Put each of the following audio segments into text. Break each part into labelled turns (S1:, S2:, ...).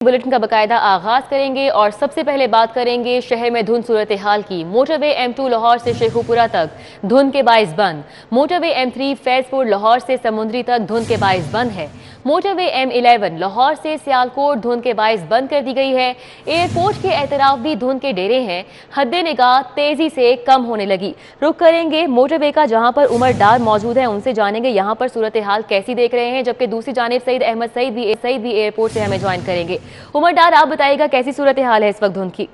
S1: Bulletin का बाकायदा आगाज करेंगे और सबसे पहले बात करेंगे शहर में धुंध सूरत हाल की। मोटरवे M2 लाहौर से शेखुपुरा तक धुंध के बाइस बंद। मोटरवे M3 फैजपुर लाहौर से समुंदरी तक धुंध के बाइस बंद है। मोटरवे M11 लाहौर से सियालकोट धुंध के बाइस बंद कर दी गई है। एयरपोर्ट के एतराफ भी धुंध के डेरे हैं। हद्दे निगाह तेजी से कम होने लगी। रुख करेंगे मोटरवे का, जहां पर उमर डार मौजूद है, उनसे जानेंगे यहाँ पर सूरत हाल कैसी देख रहे हैं, जबकि दूसरी जानिब सईद अहमद सईद भी एयरपोर्ट से हमें ज्वाइन करेंगे। उमर डार, आप बताइएगा कैसी सूरत हाल है इस वक्त धुंध की?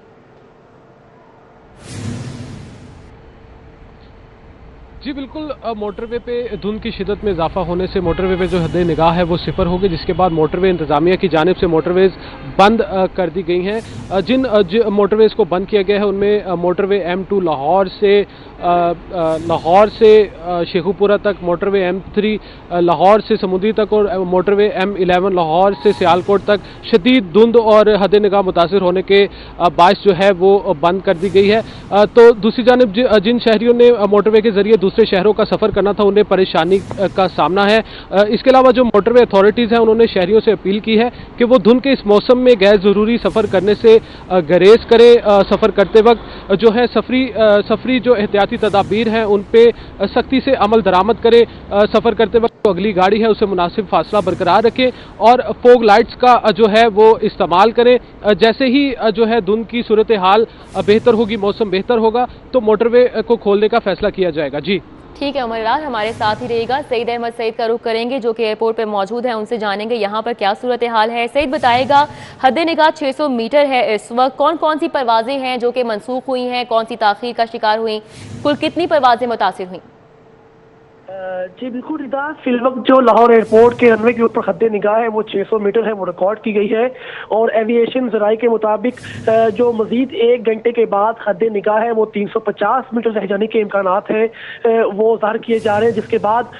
S2: जी बिल्कुल, मोटरवे पे धुंध की शिदत में इजाफा होने से मोटरवे पे जो हद निगाह है वो सिफर होगी, जिसके बाद मोटरवे इंतजामिया की जानिब से मोटरवेज बंद कर दी गई हैं। जिन मोटरवेज को बंद किया गया है उनमें मोटरवे M2 लाहौर से शेखुपुरा तक, मोटरवे M3 लाहौर से समुद्री तक और मोटरवे M11 लाहौर से सियालकोट तक शदीद धुंध और हद निगाह मुतासिर होने के बायस जो है वो बंद कर दी गई है। तो दूसरी जानिब जिन शहरियों ने मोटरवे के जरिए दूसरे शहरों का सफर करना था उन्हें परेशानी का सामना है। इसके अलावा जो मोटरवे अथॉरिटीज हैं उन्होंने शहरियों से अपील की है कि वो धुंध के इस मौसम में गैर जरूरी सफर करने से गुरेज करें। सफर करते वक्त जो है सफरी जो एहतियाती तदाबीर हैं उन पे सख्ती से अमल दरामद करें। सफर करते वक्त जो अगली गाड़ी है उसे मुनासिब फासला बरकरार रखें और फोग लाइट्स का जो है वो इस्तेमाल करें। जैसे ही जो है धुंध की सूरत हाल बेहतर होगी, मौसम बेहतर होगा, तो मोटरवे को खोलने का फैसला किया जाएगा। जी
S1: ठीक है उमर डार, हमारे साथ ही रहेगा। सईद अहमद सईद का रुख करेंगे जो कि एयरपोर्ट पे मौजूद हैं, उनसे जानेंगे यहाँ पर क्या सूरत हाल है। सईद, बताएगा हद निगाह 600 मीटर है इस वक्त, कौन कौन सी परवाजें हैं जो कि मनसूख हुई हैं, कौन सी ताखीर का शिकार हुई, कुल कितनी परवाजें मुतासिर हुई?
S3: जी बिल्कुल रिदा, फिल वक्त जो लाहौर एयरपोर्ट के रनवे के ऊपर हद निगाह है वो 600 मीटर है, वो रिकॉर्ड की गई है। और एविएशन जराए के मुताबिक जो मजीद एक घंटे के बाद हद निगाह है वो 350 मीटर रह जाने के इम्कानात हैं, वो ज़ाहिर किए जा रहे हैं। जिसके बाद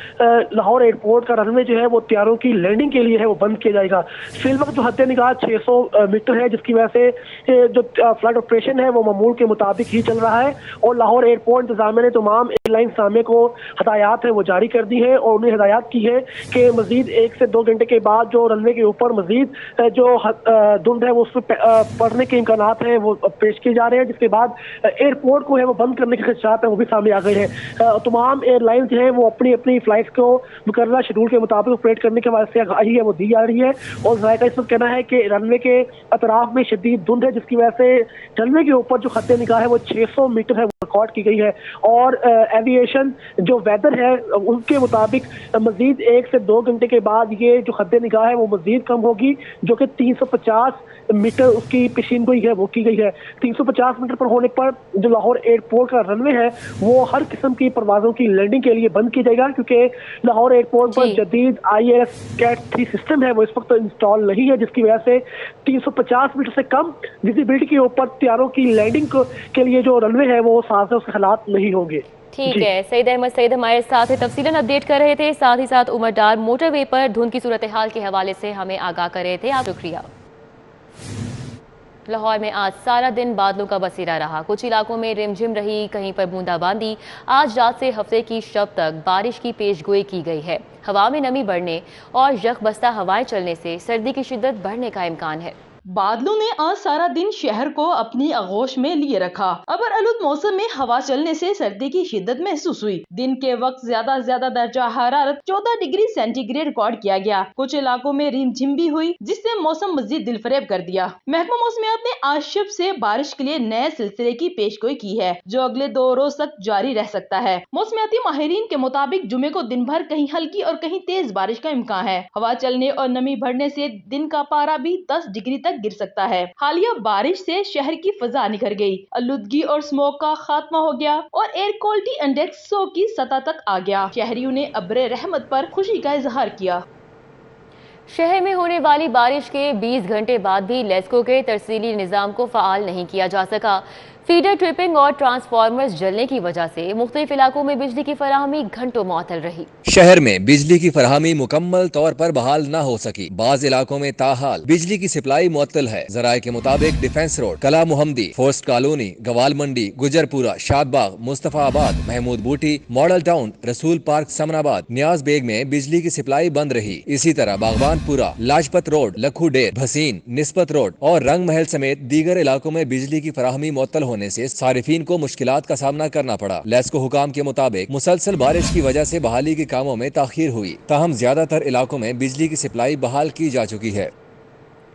S3: लाहौर एयरपोर्ट का रनवे जो है वो तैयारों की लैंडिंग के लिए है वो बंद किया जाएगा। फिल वक्त जो हद निगाह 600 मीटर है, जिसकी वजह से जो फ्लाइट ऑपरेशन है वो मामूल के मुताबिक ही चल रहा है। और लाहौर एयरपोर्ट इंतजामिया ने तमाम एयरलाइन सामे को हदायत है वो जारी कर दी है और उन्हें हिदायत की है कि मजीद 1 से 2 घंटे के बाद जो रनवे के ऊपर मजीद जो धुंध है वो उस पर पड़ने के इम्कानात हैं वो पेश किए जा रहे हैं। जिसके बाद एयरपोर्ट को है वो बंद करने के खदशात हैं वो भी सामने आ गए हैं। तमाम एयरलाइंस जो है वो अपनी अपनी फ्लाइट को मुकर्रर शेड्यूल के मुताबिक ऑपरेट करने के वास्ते आगाही है वो दी जा रही है। और जायका इस वक्त कहना है कि रनवे के अतराफ में शदीद धुंध है, जिसकी वजह से रनवे के ऊपर जो खत्ते निगाह है वो 600 मीटर है रिकॉर्ड की गई है। और एविएशन जो वेदर है उनके मुताबिक मजीद 1 से 2 घंटे के बाद ये जो खद्दे निगाह है वो मजीद कम होगी, जो कि 350 मीटर उसकी पेशीन गोई है वो की गई है। 350 मीटर पर होने पर जो लाहौर एयरपोर्ट का रनवे है वो हर किस्म की परवाजों की लैंडिंग के लिए बंद किया जाएगा, क्योंकि लाहौर एयरपोर्ट पर जदीद IAS कैट 3 सिस्टम है वो इस वक्त इंस्टॉल नहीं है, जिसकी वजह से 350 मीटर से कम विजिबिलिटी के ऊपर तैयारों की लैंडिंग के लिए जो रनवे है वो साफ है उसके हालात नहीं होंगे।
S1: ठीक है, सईद अहमद सईद हमारे साथ तफसीलन अपडेट कर रहे थे, साथ ही साथ उमर डार मोटरवे पर धुंध की सूरत हाल के हवाले से हमें आगाह कर रहे थे। आप शुक्रिया। लाहौर में आज सारा दिन बादलों का बसेरा रहा, कुछ इलाकों में रिमझिम रही, कहीं पर बूंदाबांदी। आज रात से हफ्ते की शब तक बारिश की पेशगोई की गई है। हवा में नमी बढ़ने और यकबस्ता हवाएं चलने से सर्दी की शिद्दत बढ़ने का इम्कान है।
S4: बादलों ने आज सारा दिन शहर को अपनी आगोश में लिए रखा। अबर आलूद मौसम में हवा चलने से सर्दी की शिद्दत महसूस हुई। दिन के वक्त ज्यादा दर्जा हरारत 14 डिग्री सेंटीग्रेड रिकॉर्ड किया गया। कुछ इलाकों में रिमझिम भी हुई, जिससे मौसम मजीद दिलफरेब कर दिया। महकमा मौसमियात ने आज शब से बारिश के लिए नए सिलसिले की पेशगोई की है, जो अगले 2 रोज तक जारी रह सकता है। मौसमियाती माहिरीन के मुताबिक जुमे को दिन भर कहीं हल्की और कहीं तेज बारिश का इम्कान है। हवा चलने और नमी बढ़ने से दिन का पारा भी 10 डिग्री तक गिर सकता है। हालिया बारिश से शहर की फजा निखर गई, आलूदगी और स्मोक का खात्मा हो गया और एयर क्वालिटी इंडेक्स 100 की सतह तक आ गया। शहरियों ने अब्रे रहमत पर खुशी का इजहार किया।
S1: शहर में होने वाली बारिश के 20 घंटे बाद भी लेस्को के तरसीली निज़ाम को फ़ाल नहीं किया जा सका। फीडर ट्रिपिंग और ट्रांसफार्मर्स जलने की वजह से मुख्तलिफ इलाकों में बिजली की फराहमी घंटों मुअत्तल रही।
S5: शहर में बिजली की फराहमी मुकम्मल तौर पर बहाल न हो सकी। बाज इलाकों में ताहाल बिजली की सप्लाई मुअत्तल है। जराये के मुताबिक defence road, Kala Muhammadi, forest colony, Gawal Mandi, Gujjarpura, Shadbagh, Mustafabad, Mehmood Booti, model town, Rasool park, Samanabad, Niaz Beg में बिजली की सप्लाई बंद रही। इसी तरह बागवानपुरा, लाजपत रोड, लखू डेर, भसीन, निस्बत रोड और रंग महल समेत दीगर इलाकों में बिजली की फराहमी मुअत्तल होने से सारिफीन को मुश्किलात का सामना करना पड़ा। लेस्को हुकाम के मुताबिक मुसलसल बारिश की वजह से बहाली के कामों में ताखीर हुई, ताहम ज्यादातर इलाकों में बिजली की सप्लाई बहाल की जा चुकी है।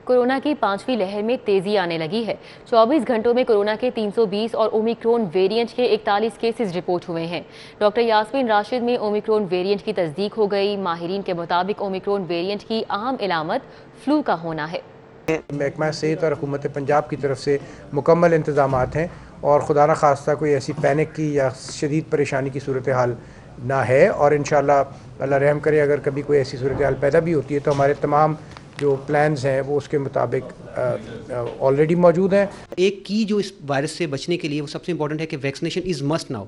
S1: कोरोना की 5वीं लहर में तेजी आने लगी है। 24 घंटों में कोरोना के 320 और ओमिक्रॉन वेरिएंट के 41 केसेस रिपोर्ट हुए हैं। डॉक्टर यास्मीन राशिद में ओमिक्रॉन वेरिएंट की तस्दीक हो गई। माहिरीन के मुताबिक ओमिक्रॉन वेरिएंट की अहम इलामत फ्लू का होना है।
S6: महकमा सेहत और हुकूमत पंजाब की तरफ से मुकम्मल इंतजामात हैं और खुदा न खास्ता कोई ऐसी पैनिक की या शदीद परेशानी की सूरत हाल ना है, और इंशाअल्लाह अल्लाह रहम करे अगर कभी कोई ऐसी सूरत हाल पैदा भी होती है तो हमारे तमाम जो प्लान्स हैं वो उसके मुताबिक ऑलरेडी मौजूद हैं।
S7: एक की जो इस वायरस से बचने के लिए वो सबसे इंपॉर्टेंट है कि वैक्सीनेशन इज़ मस्ट नाउ,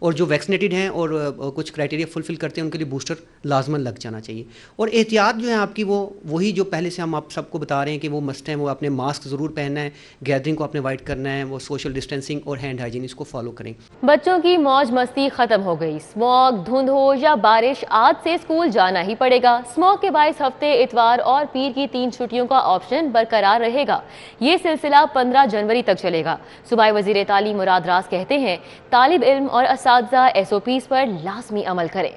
S7: और जो वैक्सीनेटेड हैं और कुछ क्राइटेरिया फुलफिल करते हैं उनके लिए बूस्टर लाजमन लग जाना चाहिए। और एहतियात जो है आपकी वो वही जो पहले से हम आप सबको बता रहे हैं कि वो मस्ट हैं, वो अपने मास्क ज़रूर पहनना है, गैदरिंग को अपने अवॉइड करना है, वो सोशल डिस्टेंसिंग और हैंड हाइजीन इसको फॉलो करें।
S1: बच्चों की मौज मस्ती खत्म हो गई। स्मॉग, धुंध हो या बारिश, आज से स्कूल जाना ही पड़ेगा। स्मॉग के बाइस हफ्ते, इतवार और पीर की 3 छुट्टियों का ऑप्शन बरकरार रहेगा। ये सिलसिला 15 जनवरी तक चलेगा। सूबाई वज़ीर तालीम मुराद रास कहते हैं, तालिब इल्म और असातिज़ा SOPs पर लाजमी अमल करें।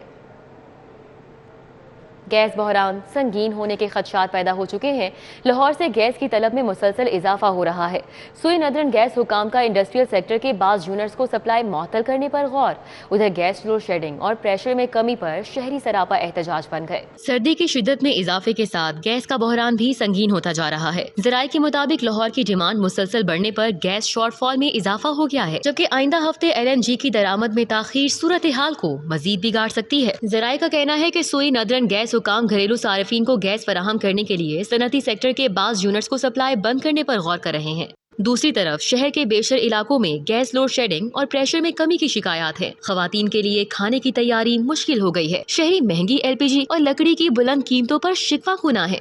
S1: गैस बहरान संगीन होने के खदशात पैदा हो चुके हैं। लाहौर से गैस की तलब में मुसलसल इजाफा हो रहा है। सुई नदरन गैस हुकाम का इंडस्ट्रियल सेक्टर के बाज़ यूनिट्स को सप्लाई मुअत्तल करने पर गौर। उधर गैस लोड शेडिंग और प्रेशर में कमी पर शहरी सरापा एहतजाज बन गए। सर्दी की शिद्दत में इजाफे के साथ गैस का बहरान भी संगीन होता जा रहा है। ज़राए के मुताबिक लाहौर की डिमांड मुसलसल बढ़ने पर गैस शॉर्टफॉल में इजाफा हो गया है, जबकि आइंदा हफ्ते LNG की दरामद में ताखीर सूरत हाल को मजीद बिगाड़ सकती है। ज़राए का कहना है कि सुई नदरन गैस हुकाम घरेलू सार्फिन को गैस फराहम करने के लिए सनती सेक्टर के बाज़ यूनिट्स को सप्लाई बंद करने पर गौर कर रहे हैं। दूसरी तरफ शहर के बेशर इलाकों में गैस लोड शेडिंग और प्रेशर में कमी की शिकायत है। खवातीन के लिए खाने की तैयारी मुश्किल हो गई है। शहरी महंगी LPG और लकड़ी की बुलंद कीमतों पर शिकवा खुना है।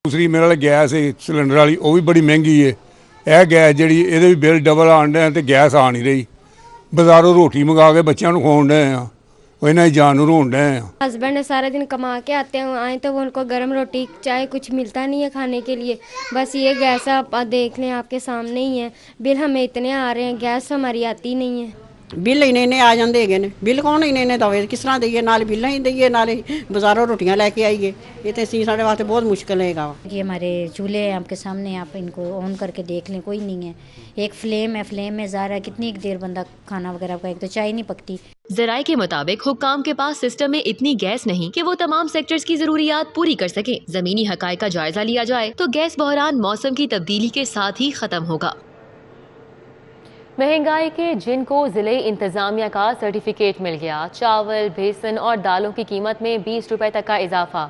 S8: दूसरी मेरे गैस सिलेंडर वाली वो भी बड़ी महंगी है। यह गैस जी ये भी बिल डबल आन डे तो गैस आ नहीं रही। बाजारों रोटी मंगा के बच्चों को खवाउण डे आ, इन्हें जान रोन डे।
S9: हस्बैंड सारा दिन कमा के आते हैं, आए तो वो उनको गर्म रोटी चाय कुछ मिलता नहीं है खाने के लिए। बस ये गैस आप देख लें, आपके सामने ही है। बिल हमें इतने आ रहे हैं, गैस हमारी आती नहीं है।
S10: बिल इन्ने आ जाते हैं, बिल कौन इन्ने दवे, किस तरह दईए, नाल बिल ही दईए, नाले बाजारों रोटियां लेके आइए। ये तो साढ़े वास्ते बहुत मुश्किल है।
S9: ये हमारे चूल्हे हैं आपके सामने, आप इनको ऑन करके देख लें, कोई नहीं है। एक फ्लेम है, फ्लेम में ज़ाहिर कितनी देर बंदा खाना वगैरह का, एक तो चाय नहीं पकती।
S1: ज़राए के मुताबिक हुक्काम के पास सिस्टम में इतनी गैस नहीं कि वो तमाम सेक्टर्स की जरूरियात पूरी कर सके। जमीनी हकायक का जायजा लिया जाए तो गैस बहरान मौसम की तब्दीली के साथ ही खत्म होगा। महंगाई के जिनको ज़िले इंतज़ामिया का सर्टिफिकेट मिल गया। चावल, बेसन और दालों की कीमत में 20 रुपए तक का इजाफा।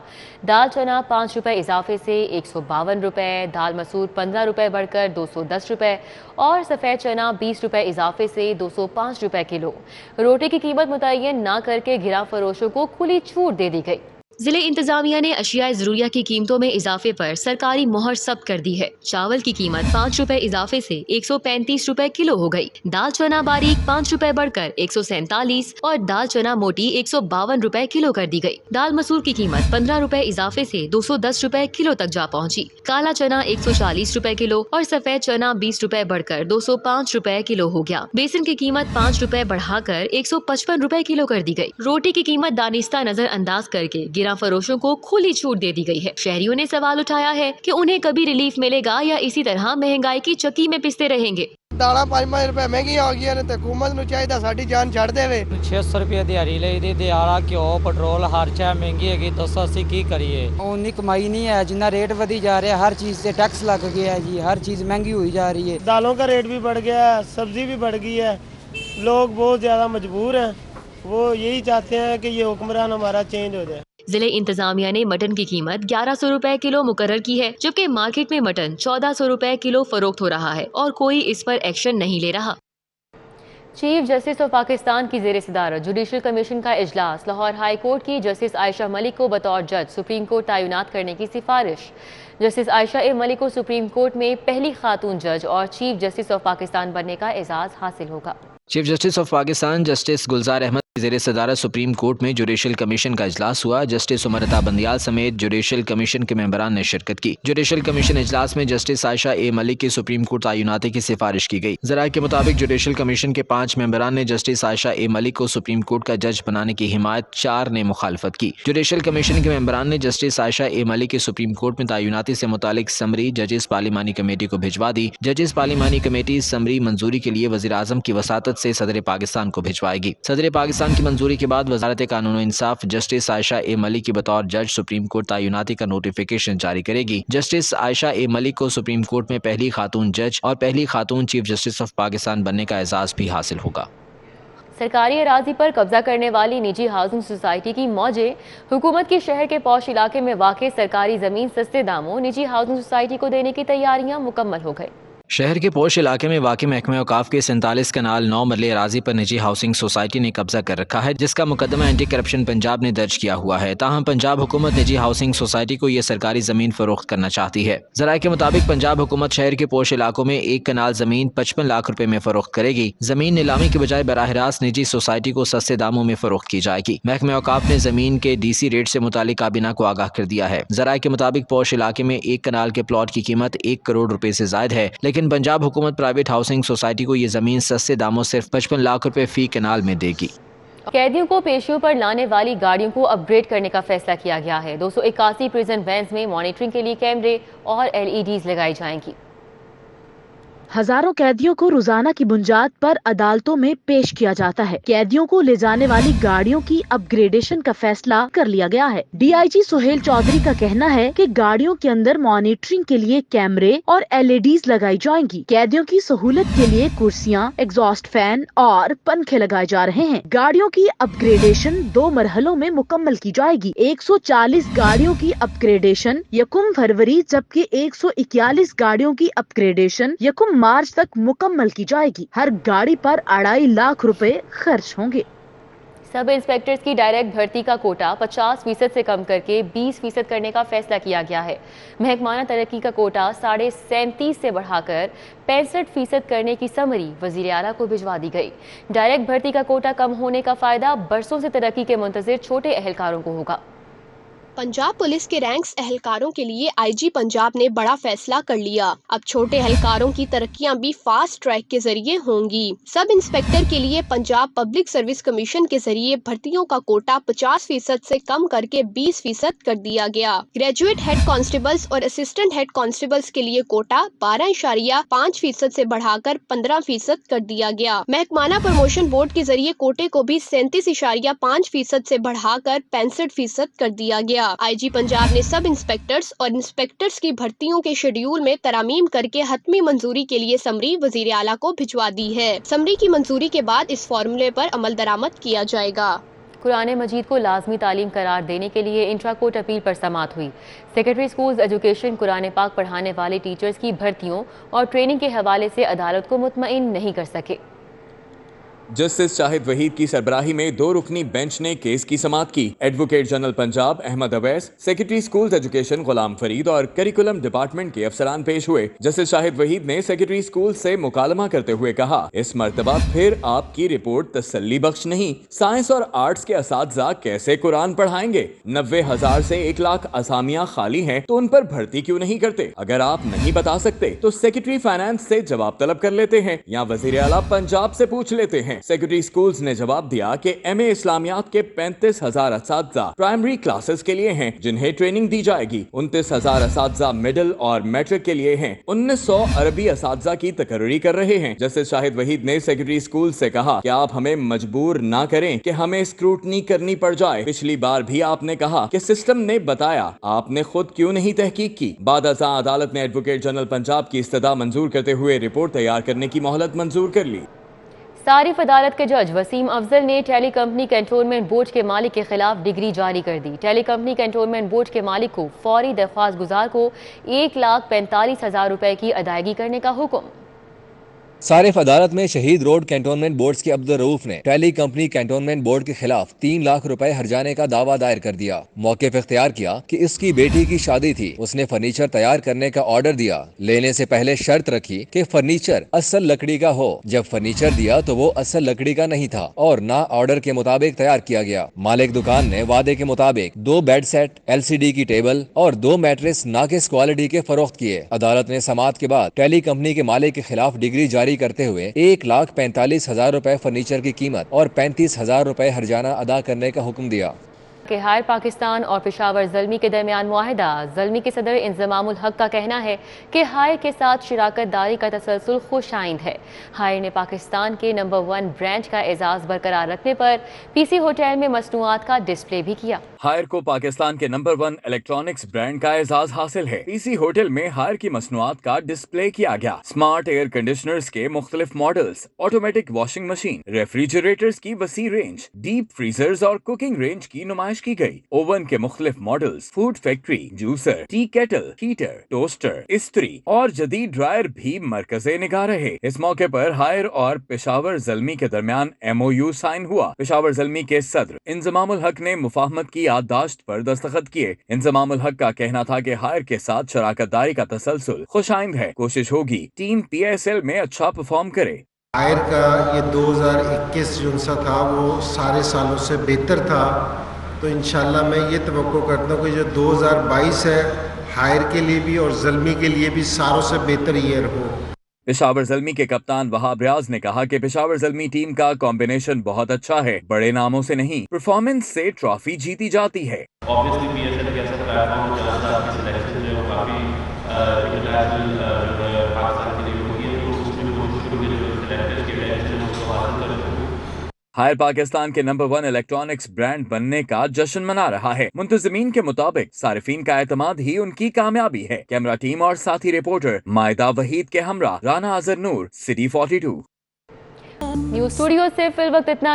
S1: दाल चना 5 रुपए इजाफे से 152 रुपए, दाल मसूर 15 रुपए बढ़कर 210 रुपए और सफ़ेद चना 20 रुपए इजाफे से 205 रुपए किलो। रोटी की कीमत मुतय्यन ना करके गिरा फरोशों को खुली छूट दे दी गई। जिले इंतजामिया ने अशिया ज़रूरिया की कीमतों में इजाफे पर सरकारी मोहर सब्त कर दी है। चावल की कीमत 5 रुपए इजाफे से 135 रुपए किलो हो गई। दाल चना बारीक 5 रुपए बढ़कर 147 और दाल चना मोटी 152 रुपए किलो कर दी गई। दाल मसूर की कीमत 15 रुपए इजाफे से 210 रुपए किलो तक जा पहुंची। काला चना 140 रुपए किलो और सफेद चना 20 रुपए बढ़कर 205 रुपए किलो हो गया। बेसन की कीमत 5 रुपए बढ़ाकर 155 रुपए किलो कर दी गई। रोटी की कीमत दानिस्ता नजर अंदाज करके फरोशों को खुली छूट दे दी गई है। शहरियों ने सवाल उठाया है कि उन्हें कभी रिलीफ मिलेगा या इसी तरह महंगाई की चक्की में पिसते रहेंगे।
S11: दाला 5 रुपए महंगी हो गई ने ते हुकूमत नु चाहिए साडी जान छड़ देवे। 600 रुपए दिहाड़ी ਲਈ ਦੀ ਦਿਹਾੜਾ ਘਿਓ ਪੈਟਰੋਲ ਹਰ ਚੀਜ਼ ਮਹਿੰਗੀ ਹੈਗੀ। ਦੱਸੋ ਅਸੀਂ ਕੀ ਕਰੀਏ। ਉਨੀ ਕਮਾਈ नहीं है, जितना रेट बढ़ी जा रहा है, हर चीज से टैक्स लग गया है जी, हर चीज महंगी हुई जा रही है। दालों का रेट भी बढ़ गया है, सब्जी भी बढ़ गई है। लोग बहुत ज्यादा मजबूर हैं, वो यही चाहते हैं कि ये हुक्मरान हमारा चेंज हो जाए।
S1: ضلع انتظامیہ نے مٹن کی قیمت 1100 روپے کلو مقرر کی ہے، جبکہ مارکیٹ میں مٹن 1400 روپے کلو فروخت ہو رہا ہے اور کوئی اس پر ایکشن نہیں لے رہا۔ چیف جسٹس آف پاکستان کی زیر صدارت جوڈیشل کمیشن کا اجلاس، لاہور ہائی کورٹ کی جسٹس عائشہ ملک کو بطور جج سپریم کورٹ تعینات کرنے کی سفارش۔ جسٹس عائشہ اے ملک کو سپریم کورٹ میں پہلی خاتون جج اور چیف جسٹس آف پاکستان بننے کا اعزاز حاصل ہوگا۔
S12: Chief justice of Pakistan justice Gulzar Ahmed کی زیر صدارت سپریم کورٹ میں جوڈیشل کمیشن کا اجلاس ہوا۔ جسٹس عمر بندیال سمیت جوڈیشل کمیشن کے ممبران نے شرکت کی۔ جوڈیشل کمیشن اجلاس میں جسٹس عائشہ اے ملک کی سپریم کورٹ تعیناتی کی سفارش کی گئی۔ ذرائع کے مطابق جوڈیشل کمیشن کے 5 ممبران نے جسٹس عائشہ اے ملک کو سپریم کورٹ کا جج بنانے کی حمایت، 4 نے مخالفت کی۔ جوڈیشل کمیشن کے ممبران نے جسٹس عائشہ اے ملک کی سپریم کورٹ میں تعیناتی سے متعلق سمری ججز پارلیمانی کمیٹی کو بھجوا دی۔ ججز پارلیمانی کمیٹی سمری منظوری کے لیے وزیر اعظم کی وساطت سے صدر پاکستان کو بھجوائے گی۔ صدر پاکستان کی منظوری کے بعد وزارت قانون و انصاف جسٹس عائشہ اے ملک کی بطور جج سپریم کورٹ تعیناتی کا نوٹیفیکیشن جاری کرے گی۔ جسٹس عائشہ اے ملک کو سپریم کورٹ میں پہلی خاتون جج اور پہلی خاتون چیف جسٹس آف پاکستان بننے کا اعزاز بھی حاصل ہوگا۔
S1: سرکاری اراضی پر قبضہ کرنے والی نجی ہاؤسنگ سوسائٹی کی موجیں، حکومت کی شہر کے پوش علاقے میں واقع سرکاری زمین سستے داموں نجی ہاؤسنگ سوسائٹی کو دینے کی تیاریاں مکمل ہو گئی۔
S12: شہر کے پوش علاقے میں واقع محکمہ اوقاف کے 47 کنال 9 مرلے اراضی پر نجی ہاؤسنگ سوسائٹی نے قبضہ کر رکھا ہے، جس کا مقدمہ اینٹی کرپشن پنجاب نے درج کیا ہوا ہے۔ تاہم پنجاب حکومت نجی ہاؤسنگ سوسائٹی کو یہ سرکاری زمین فروخت کرنا چاہتی ہے۔ ذرائع کے مطابق پنجاب حکومت شہر کے پوش علاقوں میں 1 کنال زمین 55 لاکھ روپے میں فروخت کرے گی۔ زمین نیلامی کے بجائے براہ راست نجی سوسائٹی کو سستے داموں میں فروخت کی جائے گی۔ محکمہ اوقاف نے زمین کے ڈی سی ریٹ سے متعلق کابینہ کو آگاہ کر دیا ہے۔ ذرائع کے مطابق پوش علاقے میں 1 کنال کے پلاٹ کی قیمت 1 کروڑ روپے سے زائد ہے، لیکن پنجاب حکومت پرائیویٹ ہاؤسنگ سوسائٹی کو یہ زمین سستے داموں صرف 55 لاکھ روپے فی کنال میں دے گی۔
S1: قیدیوں کو پیشیوں پر لانے والی گاڑیوں کو اپ گریڈ کرنے کا فیصلہ کیا گیا ہے۔ 281 پریزن وینز میں مانیٹرنگ کے لیے کیمرے اور LEDs لگائی جائیں گی۔
S13: ہزاروں قیدیوں کو روزانہ کی بنیاد پر عدالتوں میں پیش کیا جاتا ہے۔ قیدیوں کو لے جانے والی گاڑیوں کی اپ گریڈیشن کا فیصلہ کر لیا گیا ہے۔ DIG سہیل چودھری کا کہنا ہے کہ گاڑیوں کے اندر مانیٹرنگ کے لیے کیمرے اور LEDs لگائی جائیں گی۔ قیدیوں کی سہولت کے لیے کرسیاں، ایگزاسٹ فین اور پنکھے لگائے جا رہے ہیں۔ گاڑیوں کی اپ گریڈیشن 2 مرحلوں میں مکمل کی جائے گی۔ 140 گاڑیوں کی اپ گریڈیشن 1 فروری جبکہ 141 گاڑیوں کی اپ گریڈیشن 1 مارچ تک مکمل کی جائے گی۔ ہر گاڑی پر 2.5 لاکھ روپے خرچ ہوں گے۔
S1: سب انسپیکٹرز کی ڈائریکٹ بھرتی کا کوٹا 50% سے کم کر کے 20% کرنے کا فیصلہ کیا گیا ہے۔ محکمانہ ترقی کا کوٹا 37.5 سے بڑھا کر 65% کرنے کی سمری وزیر اعلیٰ کو بھجوا دی گئی۔ ڈائریکٹ بھرتی کا کوٹا کم ہونے کا فائدہ برسوں سے ترقی کے منتظر چھوٹے اہلکاروں کو ہوگا۔
S14: پنجاب پولیس کے رینکس اہلکاروں کے لیے IG پنجاب نے بڑا فیصلہ کر لیا۔ اب چھوٹے اہلکاروں کی ترقیاں بھی فاسٹ ٹریک کے ذریعے ہوں گی۔ سب انسپیکٹر کے لیے پنجاب پبلک سروس کمیشن کے ذریعے بھرتیوں کا کوٹا 50% سے کم کر کے 20% کر دیا گیا۔ گریجویٹ ہیڈ کانسٹیبلز اور اسسٹنٹ ہیڈ کانسٹیبلز کے لیے کوٹا 12.5% سے بڑھا کر 15% کر دیا گیا۔ محکمانہ پروموشن بورڈ کے ذریعے کوٹے کو بھی 37.5% سے بڑھا کر 65% کر دیا گیا۔ IG پنجاب نے سب انسپیکٹرز اور انسپیکٹرز کی بھرتیوں کے شیڈیول میں ترامیم کر کے حتمی منظوری کے لیے سمری وزیر اعلیٰ کو بھجوا دی ہے۔ سمری کی منظوری کے بعد اس فارمولے پر عمل درآمد کیا جائے گا۔
S1: قرآن مجید کو لازمی تعلیم قرار دینے کے لیے انٹرا کورٹ اپیل پر سماعت ہوئی۔ سیکرٹری اسکولز ایجوکیشن قرآن پاک پڑھانے والے ٹیچرز کی بھرتیوں اور ٹریننگ کے حوالے سے عدالت کو مطمئن نہیں کر سکے۔
S15: جسٹس شاہد وحید کی سربراہی میں 2 رکنی بینچ نے کیس کی سماعت کی۔ Advocate general Punjab Ahmed Awais, secretary schools education Ghulam Farid اور کریکولم ڈپارٹمنٹ کے افسران پیش ہوئے۔ جسٹس شاہد وحید نے سیکرٹری اسکول سے مکالمہ کرتے ہوئے کہا، اس مرتبہ پھر آپ کی رپورٹ تسلی بخش نہیں۔ سائنس اور آرٹس کے اساتذہ کیسے قرآن پڑھائیں گے؟ 90,000 سے 1 لاکھ اسامیاں خالی ہیں تو ان پر بھرتی کیوں نہیں کرتے؟ اگر آپ نہیں بتا سکتے تو سیکرٹری فائنانس سے جواب طلب کر لیتے ہیں یا وزیر اعلیٰ پنجاب سے پوچھ لیتے ہیں۔ سیکرٹری اسکولز نے جواب دیا کہ MA اسلامیات کے 35,000 اساتذہ پرائمری کلاسز کے لیے ہیں جنہیں ٹریننگ دی جائے گی، 29,000 اساتذہ مڈل اور میٹرک کے لیے ہیں، 1900 عربی اساتذہ کی تقرری کر رہے ہیں۔ جسٹس شاہد وحید نے سیکرٹری اسکول سے کہا کہ آپ ہمیں مجبور نہ کریں کہ ہمیں اسکروٹنی کرنی پڑ جائے۔ پچھلی بار بھی آپ نے کہا کہ سسٹم نے بتایا، آپ نے خود کیوں نہیں تحقیق کی؟ بعد ازاں عدالت نے ایڈوکیٹ جنرل پنجاب کی استدعا منظور کرتے ہوئے رپورٹ تیار کرنے کی مہلت منظور کر لی۔
S1: सारिफ अदालत के जज वसीम अफजल ने टेली कंपनी कैंटोनमेंट बोर्ड के मालिक के खिलाफ डिग्री जारी कर दी। टेली कंपनी कैंटोनमेंट बोर्ड के मालिक को फौरी दरख्वास्त गुजार को 1,45,000 रुपए की अदायगी करने का हुक्म।
S5: सारिफ अदालत में शहीद रोड कैंटोनमेंट बोर्ड के अब्दुल रऊफ ने टेली कंपनी कैंटोनमेंट बोर्ड के खिलाफ 3 लाख रुपए हर्जाने का दावा दायर कर दिया। मौके पर इख्तियार किया कि इसकी बेटी की शादी थी, उसने फर्नीचर तैयार करने का ऑर्डर दिया। लेने से पहले शर्त रखी कि फर्नीचर असल लकड़ी का हो। जब फर्नीचर दिया तो वो असल लकड़ी का नहीं था और ना ऑर्डर के मुताबिक तैयार किया गया। मालिक दुकान ने वादे के मुताबिक 2 बेड सेट, LCD की टेबल और 2 मैट्रेस नाकिस क्वालिटी के फरोख्त किए। अदालत ने समाअत के बाद टेली कंपनी के मालिक के खिलाफ डिग्री जारी करते हुए 1,45,000 रुपए फर्नीचर की कीमत और 35,000 रुपए हर्जाना अदा करने का हुक्म दिया।
S1: कि हायर पाकिस्तान और पेशावर ज़ल्मी के दरमियान मुआहिदा। ज़ल्मी के सदर इंज़मामुल हक का कहना है कि हायर के साथ शिराकत दारी का तसलसल खुश आइंद है। हायर ने पाकिस्तान के नंबर 1 ब्रांड का एजाज बरकरार रखने पर PC होटल में मसनूआत का डिस्प्ले भी किया।
S15: हायर को पाकिस्तान के नंबर 1 इलेक्ट्रॉनिक्स ब्रांड का एजाज हासिल है। PC होटल में हायर की मसनूआत का डिस्प्ले किया गया। स्मार्ट एयर कंडीशनर्स के मुख्तलिफ models, automatic washing machine, refrigerators की वसी रेंज, डीप फ्रीजर्स और कुकिंग रेंज की नुमाइश की गई। ओवन के मुख्तलिफ models, food factory, juicer, T kettle, heater, toaster, इस्त्री और जदीद ड्रायर भी मरकज़े निगाह रहे। इस मौके पर हायर और पेशावर ज़ल्मी के दरमियान MOU साइन हुआ। पेशावर ज़ल्मी के सदर इंज़मामुल हक ने मुफाहमत की याददाश्त पर दस्तखत किए। इंज़मामुल हक का कहना था कि हायर के साथ शराकत दारी का तसलसल खुशाइंद है। कोशिश होगी टीम PSL में अच्छा परफॉर्म करे।
S16: हायर का ये 2021 जो सा था वो सारे सालों से बेहतर था, तो इंशाल्लाह मैं ये तवक्को करता हूँ कि जो 2022 है हायर के लिए भी और ज़ल्मी के लिए भी सारों से बेहतर ईयर हो।
S15: पेशावर ज़ल्मी के कप्तान वहाब रियाज ने कहा कि पेशावर ज़ल्मी टीम का कॉम्बिनेशन बहुत अच्छा है, बड़े नामों से नहीं परफॉर्मेंस से ट्रॉफी जीती जाती है।
S17: ऑब्वियसली PSL के ऐसा प्लेटफॉर्म जहाँ से आपकी सिलेक्शन जो है काफ़ी इंटरनेशनल पाकिस्तान के लिए होगी, तो उसमें कोशिश करूँगी जो सिलेक्टर्स के टेंशन है उसको हासिल कर सकूँ।
S15: हायर पाकिस्तान के नंबर 1 इलेक्ट्रॉनिक्स ब्रांड बनने का जश्न मना रहा है। मुंतज़मीन के मुताबिक सारिफीन का एतमाद ही उनकी कामयाबी है। कैमरा टीम और साथी रिपोर्टर मायदा वहीद के हमरा राना अजहर नूर, सिटी 42।
S1: न्यूज़ स्टूडियो से फिल वक्त इतना